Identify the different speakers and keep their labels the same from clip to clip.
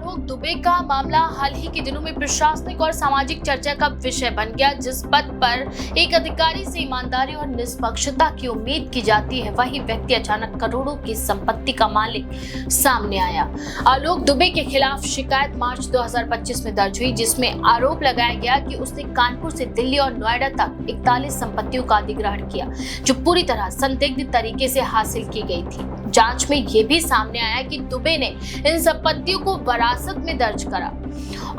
Speaker 1: आलोक दुबे का मामला हाल ही के दिनों में प्रशासनिक और सामाजिक चर्चा का विषय बन गया। जिस पद पर एक अधिकारी से ईमानदारी और निष्पक्षता की उम्मीद की जाती है, वही व्यक्ति अचानक करोड़ों की संपत्ति का मालिक सामने आया। आलोक दुबे के खिलाफ शिकायत मार्च 2025 में दर्ज हुई, जिसमें आरोप लगाया गया कि उसने कानपुर से दिल्ली और नोएडा तक 41 संपत्तियों का अधिग्रहण किया, जो पूरी तरह संदिग्ध तरीके से हासिल की गई थी। जांच में यह भी सामने आया कि दुबे ने इन संपत्तियों को विरासत में दर्ज करा,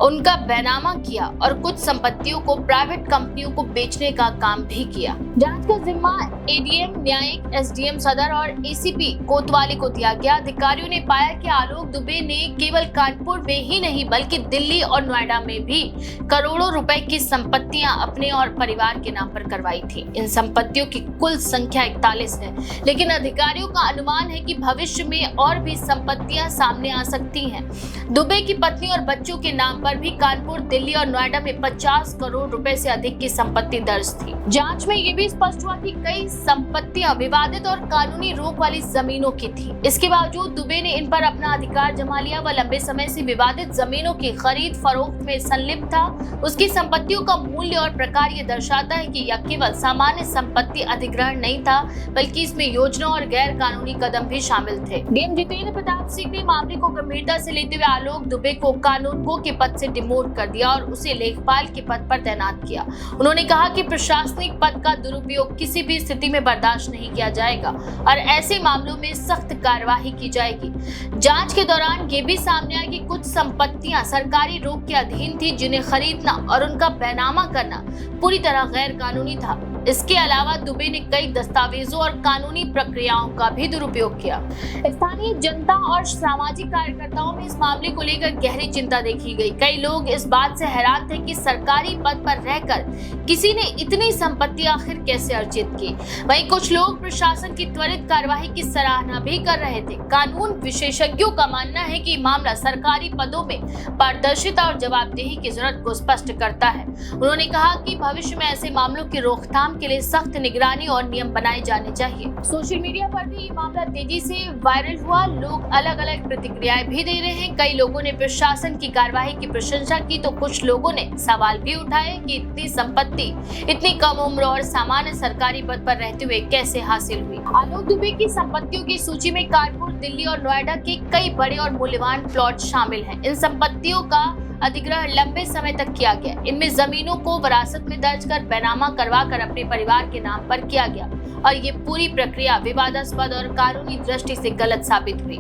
Speaker 1: उनका बैनामा किया और कुछ संपत्तियों को प्राइवेट कंपनियों को बेचने का काम भी किया। जांच का जिम्मा एडीएम न्यायिक, एसडीएम सदर और एसीपी कोतवाली को दिया गया। अधिकारियों ने पाया कि आलोक दुबे ने केवल कानपुर में ही नहीं बल्कि दिल्ली और नोएडा में भी करोड़ों रुपए की संपत्तियां अपने और परिवार के नाम पर करवाई थी। इन संपत्तियों की कुल संख्या 41 है, लेकिन अधिकारियों का अनुमान है कि भविष्य में और भी संपत्तियां सामने आ सकती हैं। दुबे की पत्नी और बच्चों के नाम पर भी कानपुर, दिल्ली और नोएडा में 50 करोड़ रुपए से अधिक की संपत्ति दर्ज थी। जांच में ये भी स्पष्ट हुआ कि कई संपत्तियां विवादित और कानूनी रोक वाली जमीनों की थी। इसके बावजूद दुबे ने इन पर अपना अधिकार जमा लिया। वह लंबे समय से विवादित जमीनों की खरीद फरोख्त में संलिप्त था। उसकी संपत्तियों का मूल्य और प्रकार ये दर्शाता है कि यह केवल सामान्य संपत्ति अधिग्रहण नहीं था, बल्कि इसमें योजना और गैर कानूनी कदम भी शामिल थे। डीएम जितेंद्र प्रताप सिंह ने मामले को गंभीरता से लेते हुए आलोक दुबे को कानूनगो के पद से डिमोट कर दिया और उसे लेखपाल के पद पर तैनात किया। उन्होंने कहा कि प्रशासनिक पद का दुरुपयोग किसी भी स्थिति में बर्दाश्त नहीं किया जाएगा और ऐसे मामलों में सख्त कार्यवाही की जाएगी। जांच के दौरान ये भी सामने आया कि कुछ संपत्तियां सरकारी रोक के अधीन थी, जिन्हें खरीदना और उनका बैनामा करना पूरी तरह गैर कानूनी था। इसके अलावा दुबे ने कई दस्तावेजों और कानूनी प्रक्रियाओं का भी दुरुपयोग किया। स्थानीय जनता और सामाजिक कार्यकर्ताओं में इस मामले को लेकर गहरी चिंता देखी गई। कई लोग इस बात से हैरान थे कि सरकारी पद पर रहकर किसी ने इतनी संपत्ति आखिर कैसे अर्जित की। वहीं कुछ लोग प्रशासन की त्वरित कार्यवाही की सराहना भी कर रहे थे। कानून विशेषज्ञों का मानना है कि मामला सरकारी पदों में पारदर्शिता और जवाबदेही की जरूरत को स्पष्ट करता है। उन्होंने कहा कि भविष्य में ऐसे मामलों की रोकथाम के लिए सख्त निगरानी और नियम बनाए जाने चाहिए। सोशल मीडिया पर भी ये मामला तेजी से वायरल हुआ। लोग अलग अलग प्रतिक्रियाएं भी दे रहे हैं। कई लोगों ने प्रशासन की कार्यवाही की प्रशंसा की, तो कुछ लोगों ने सवाल भी उठाए कि इतनी संपत्ति इतनी कम उम्र और सामान्य सरकारी पद पर रहते हुए कैसे हासिल हुई। आलोक दुबे की संपत्तियों की सूची में कानपुर, दिल्ली और नोएडा के कई बड़े और मूल्यवान प्लॉट शामिल हैं। इन संपत्तियों का अधिग्रहण लंबे समय तक किया गया। इनमें जमीनों को विरासत में दर्ज कर बैनामा करवा कर अपने परिवार के नाम पर किया गया और ये पूरी प्रक्रिया विवादास्पद और कानूनी दृष्टि से गलत साबित हुई।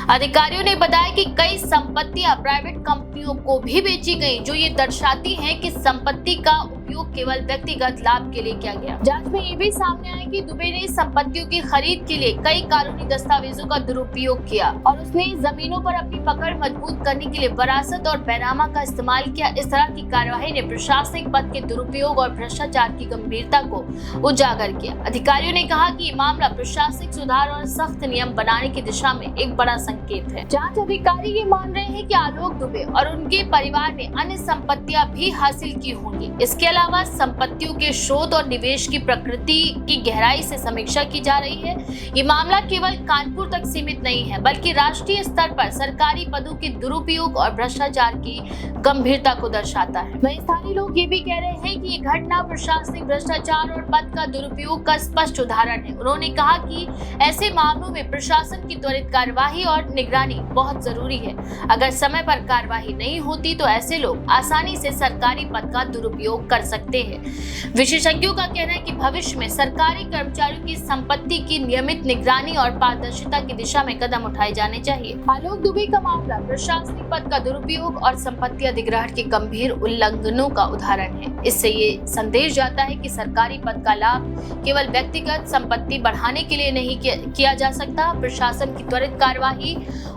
Speaker 1: अधिकारियों ने बताया कि कई संपत्तियां प्राइवेट कंपनियों को भी बेची गई, जो ये दर्शाती हैं कि संपत्ति का उपयोग केवल व्यक्तिगत लाभ के लिए किया गया। जांच में ये भी सामने आया कि दुबे ने संपत्तियों की खरीद के लिए कई कानूनी दस्तावेजों का दुरुपयोग किया और उसने जमीनों पर अपनी पकड़ मजबूत करने के लिए विरासत और बैनामा का इस्तेमाल किया। इस तरह की कार्यवाही ने प्रशासनिक पद के दुरुपयोग और भ्रष्टाचार की गंभीरता को उजागर किया। अधिकारियों ने कहा कि ये मामला प्रशासनिक सुधार और सख्त नियम बनाने की दिशा में एक बड़ा संकेत है। जांच अधिकारी ये मान रहे हैं कि आलोक दुबे और उनके परिवार ने अन्य संपत्तियां भी हासिल की होंगी। इसके अलावा संपत्तियों के स्रोत और निवेश की प्रकृति की गहराई से समीक्षा की जा रही है। ये मामला केवल कानपुर तक सीमित नहीं है, बल्कि राष्ट्रीय स्तर पर सरकारी पदों के दुरुपयोग और भ्रष्टाचार की गंभीरता को दर्शाता है। वहीं स्थानीय लोग ये भी कह रहे हैं कि ये घटना प्रशासनिक भ्रष्टाचार और पद का दुरुपयोग का स्पष्ट उदाहरण है। उन्होंने कहा कि ऐसे मामलों में प्रशासन की त्वरित कार्यवाही और निगरानी बहुत जरूरी है। अगर समय पर कार्यवाही नहीं होती तो ऐसे लोग आसानी से सरकारी पद का दुरुपयोग कर सकते हैं। विशेषज्ञों का कहना है कि भविष्य में सरकारी कर्मचारियों की संपत्ति की नियमित निगरानी और पारदर्शिता की दिशा में कदम उठाए जाने चाहिए। आलोक दुबे का मामला प्रशासनिक पद का दुरुपयोग और संपत्ति अधिग्रहण के गंभीर उल्लंघनों का उदाहरण है। इससे ये संदेश जाता है कि सरकारी पद का लाभ केवल व्यक्तिगत संपत्ति बढ़ाने के लिए नहीं किया जा सकता। प्रशासन की त्वरित कार्यवाही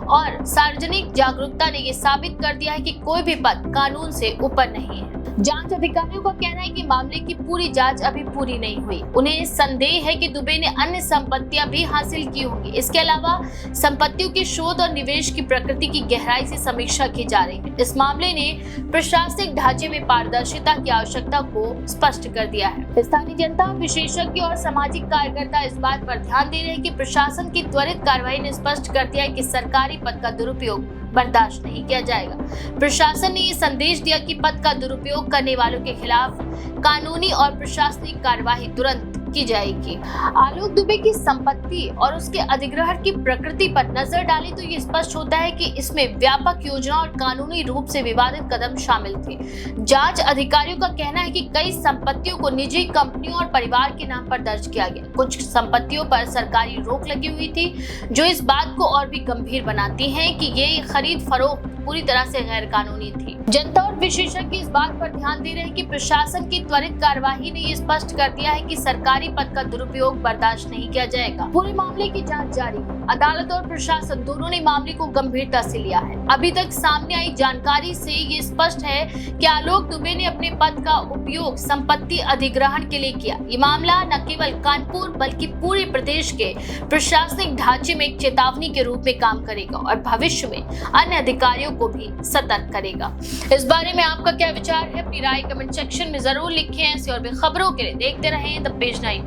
Speaker 1: और सार्वजनिक जागरूकता ने ये साबित कर दिया है कि कोई भी पद कानून से ऊपर नहीं है। जांच अधिकारियों का कहना है कि मामले की पूरी जांच अभी पूरी नहीं हुई। उन्हें संदेह है कि दुबे ने अन्य संपत्तियां भी हासिल की होंगी। इसके अलावा संपत्तियों के शोध और निवेश की प्रकृति की गहराई से समीक्षा की जा रही है। इस मामले ने प्रशासनिक ढांचे में पारदर्शिता की आवश्यकता को स्पष्ट कर दिया है। स्थानीय जनता, विशेषज्ञ और सामाजिक कार्यकर्ता इस बात पर ध्यान दे रहे हैं कि प्रशासन की त्वरित कार्रवाई ने स्पष्ट कर दिया है कि सरकारी पद का दुरुपयोग बर्दाश्त नहीं किया जाएगा। प्रशासन ने ये संदेश दिया कि पद का दुरुपयोग करने वालों के खिलाफ कानूनी और प्रशासनिक कार्यवाही तुरंत की जाएगी। आलोक दुबे की संपत्ति और उसके अधिग्रहण की प्रकृति पर नजर डाली तो ये स्पष्ट होता है कि इसमें व्यापक योजना और कानूनी रूप से विवादित कदम शामिल थे। जांच अधिकारियों का कहना है कि कई संपत्तियों को निजी कंपनियों और परिवार के नाम पर दर्ज किया गया। कुछ संपत्तियों पर सरकारी रोक लगी हुई थी, जो इस बात को और भी गंभीर बनाती है कि ये खरीद फरोख्त पूरी तरह से गैर कानूनी थी। जनता और विशेषज्ञ इस बात पर ध्यान दे रहे हैं कि प्रशासन की त्वरित कार्यवाही ने ये स्पष्ट कर दिया है कि सरकारी पद का दुरुपयोग बर्दाश्त नहीं किया जाएगा। पूरे मामले की जांच जारी है। अदालत और प्रशासन दोनों ने मामले को गंभीरता से लिया है। अभी तक सामने आई जानकारी से ये स्पष्ट है कि आलोक दुबे ने अपने पद का उपयोग संपत्ति अधिग्रहण के लिए किया। ये मामला न केवल कानपुर बल्कि पूरे प्रदेश के प्रशासनिक ढांचे में एक चेतावनी के रूप में काम करेगा और भविष्य में अन्य अधिकारियों को भी सतर्क करेगा। इस बारे में आपका क्या विचार है? अपनी राय कमेंट सेक्शन में जरूर लिखें। ऐसी और भी खबरों के लिए देखते रहें द पेज 9।